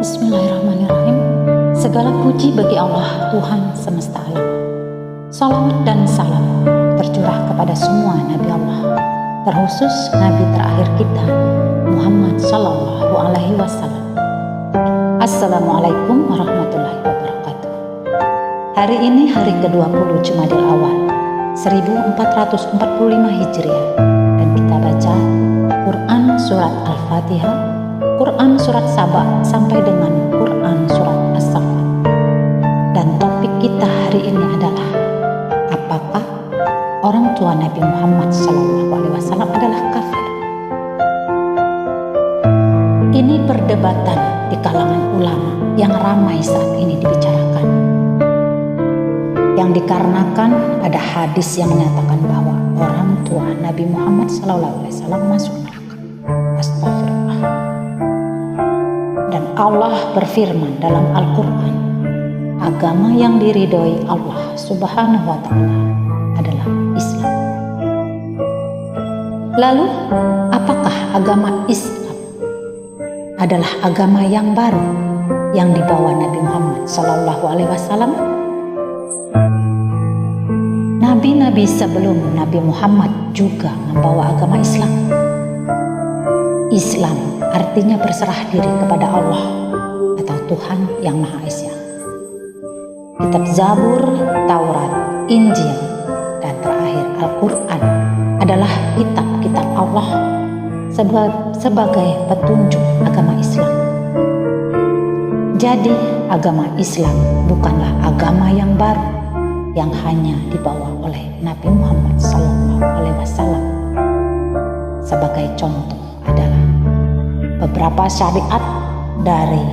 Bismillahirrahmanirrahim. Segala puji bagi Allah, Tuhan semesta alam. Salawat dan salam tercurah kepada semua Nabi Allah, terkhusus Nabi terakhir kita, Muhammad Sallallahu Alaihi Wasallam. Assalamualaikum warahmatullahi wabarakatuh. Hari ini hari ke-20 Jumadil Awal 1445 Hijriah, dan kita baca Quran Surat Al-Fatihah, Quran Surat Saba sampai dengan Quran Surat As-Saffat. Dan topik kita hari ini adalah, apakah orang tua Nabi Muhammad SAW adalah kafir? Ini perdebatan di kalangan ulama yang ramai saat ini dibicarakan, yang dikarenakan ada hadis yang menyatakan bahwa orang tua Nabi Muhammad SAW masuk neraka. Astagfirullah. Dan Allah berfirman dalam Al-Quran, agama yang diridhoi Allah Subhanahu wa Ta'ala adalah Islam. Lalu, apakah agama Islam adalah agama yang baru yang dibawa Nabi Muhammad SAW? Nabi-nabi sebelum Nabi Muhammad juga membawa agama Islam. Islam artinya berserah diri kepada Allah atau Tuhan yang Maha Esa. Kitab Zabur, Taurat, Injil, dan terakhir Al-Quran adalah kitab-kitab Allah sebagai petunjuk agama Islam. Jadi agama Islam bukanlah agama yang baru yang hanya dibawa oleh Nabi Muhammad SAW. Sebagai contoh adalah beberapa syariat dari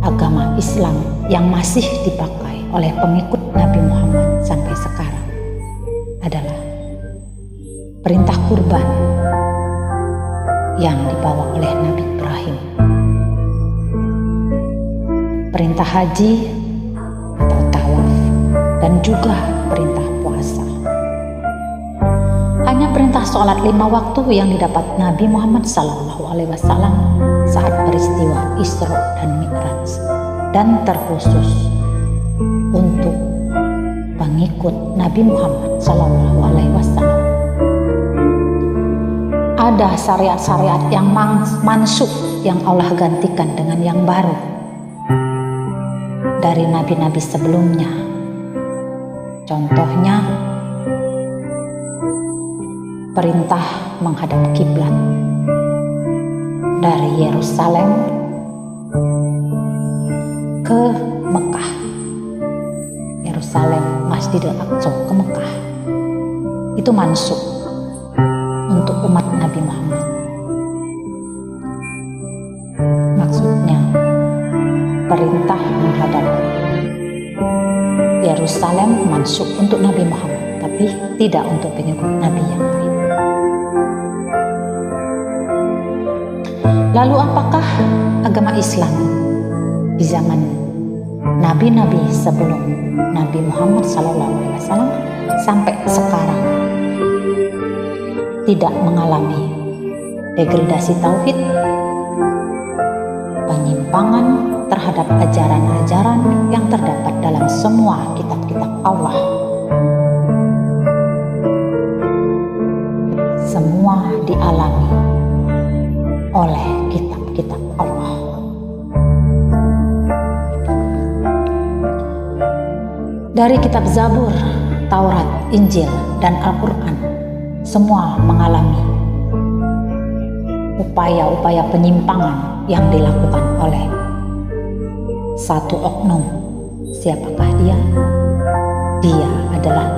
agama Islam yang masih dipakai oleh pengikut Nabi Muhammad sampai sekarang adalah perintah kurban yang dibawa oleh Nabi Ibrahim, perintah haji atau tawaf, dan juga perintah puasa. Hanya perintah sholat 5 waktu yang didapat Nabi Muhammad SAW saat peristiwa Isra dan Mi'raj, dan terkhusus untuk pengikut Nabi Muhammad SAW. Ada syariat-syariat yang mansukh yang Allah gantikan dengan yang baru dari nabi-nabi sebelumnya. Contohnya, perintah menghadap kiblat dari Yerusalem ke Mekah. Yerusalem, Masjidil Aqsa ke Mekah. Itu mansukh untuk umat Nabi Muhammad. Maksudnya, perintah menghadap Yerusalem mansukh untuk Nabi Muhammad, tapi tidak untuk pengikut Nabi yang lain. Lalu apakah agama Islam di zaman nabi-nabi sebelum Nabi Muhammad SAW sampai sekarang tidak mengalami degradasi tauhid, penyimpangan terhadap ajaran-ajaran yang terdapat dalam semua kitab-kitab Allah? Semua dialami oleh kitab-kitab Allah. Dari kitab Zabur, Taurat, Injil, dan Al-Quran, semua mengalami upaya-upaya penyimpangan yang dilakukan oleh satu oknum. Siapakah dia? Dia adalah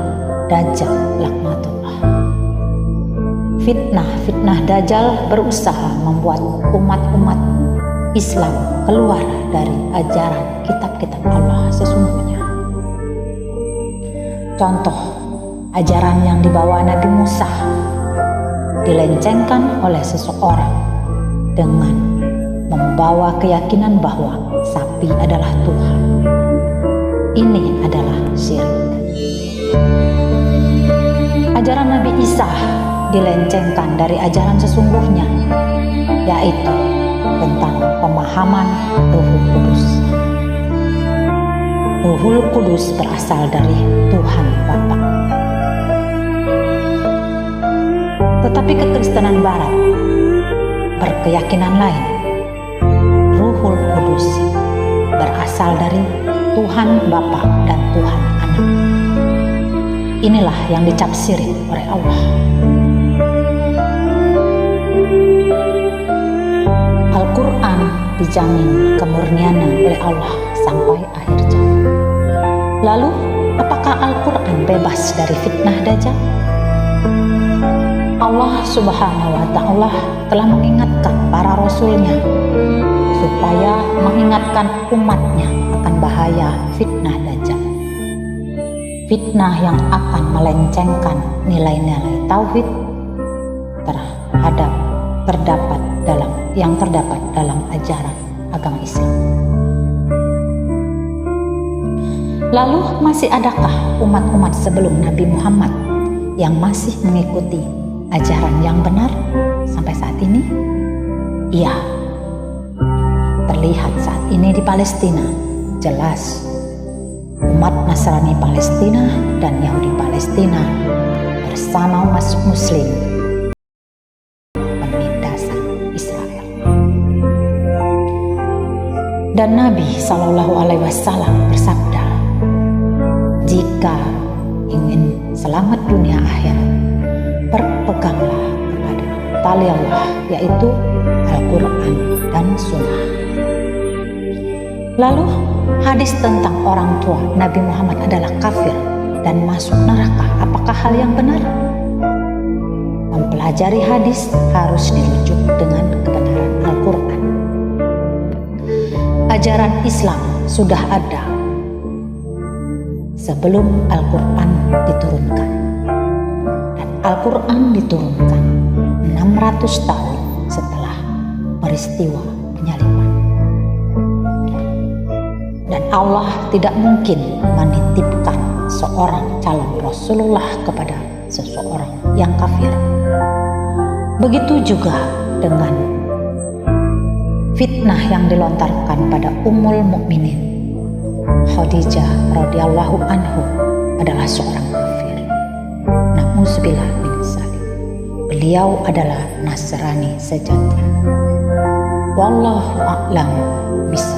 Dajjal laknatullah. Fitnah Dajjal berusaha membuat umat-umat Islam keluar dari ajaran kitab-kitab Allah sesungguhnya. Contoh, ajaran yang dibawa Nabi Musa dilencengkan oleh seseorang dengan membawa keyakinan bahwa sapi adalah Tuhan. Ini adalah syirik. Ajaran Nabi Isa dilencengkan dari ajaran sesungguhnya, yaitu tentang pemahaman Ruhul Kudus. Ruhul Kudus berasal dari Tuhan Bapa. Tetapi kekristenan Barat berkeyakinan lain. Ruhul Kudus berasal dari Tuhan Bapa dan Tuhan Anak. Inilah yang ditafsiri oleh Allah. Al-Quran dijamin kemurniannya oleh Allah sampai akhir zaman. Lalu, apakah Al-Quran bebas dari fitnah Dajjal? Allah Subhanahu wa Ta'ala telah mengingatkan para rasulnya supaya mengingatkan umatnya akan bahaya fitnah Dajjal. Fitnah yang akan melencengkan nilai-nilai tauhid terdapat dalam ajaran agama Islam. Lalu masih adakah umat-umat sebelum Nabi Muhammad yang masih mengikuti ajaran yang benar sampai saat ini? Iya, terlihat saat ini di Palestina jelas umat Nasrani Palestina dan Yahudi Palestina bersama umat Muslim penindasan Israel. Dan Nabi SAW bersabda, jika ingin selamat dunia akhirat, berpeganglah kepada tali Allah, yaitu Al-Quran dan Sunnah. Lalu hadis tentang orang tua Nabi Muhammad adalah kafir dan masuk neraka, apakah hal yang benar? Mempelajari hadis harus dirujuk dengan kebenaran Al-Quran. Ajaran Islam sudah ada sebelum Al-Quran diturunkan. Dan Al-Quran diturunkan 600 tahun setelah peristiwa penyaliban. Dan Allah tidak mungkin menitipkan seorang calon Rasulullah kepada seseorang yang kafir. Begitu juga dengan fitnah yang dilontarkan pada Ummul Mukminin Khadijah radhiyallahu anhu adalah seorang kafir. Na'udzubillah min dzalik. Beliau adalah Nasrani sejati. Wallahu a'lam bishawab.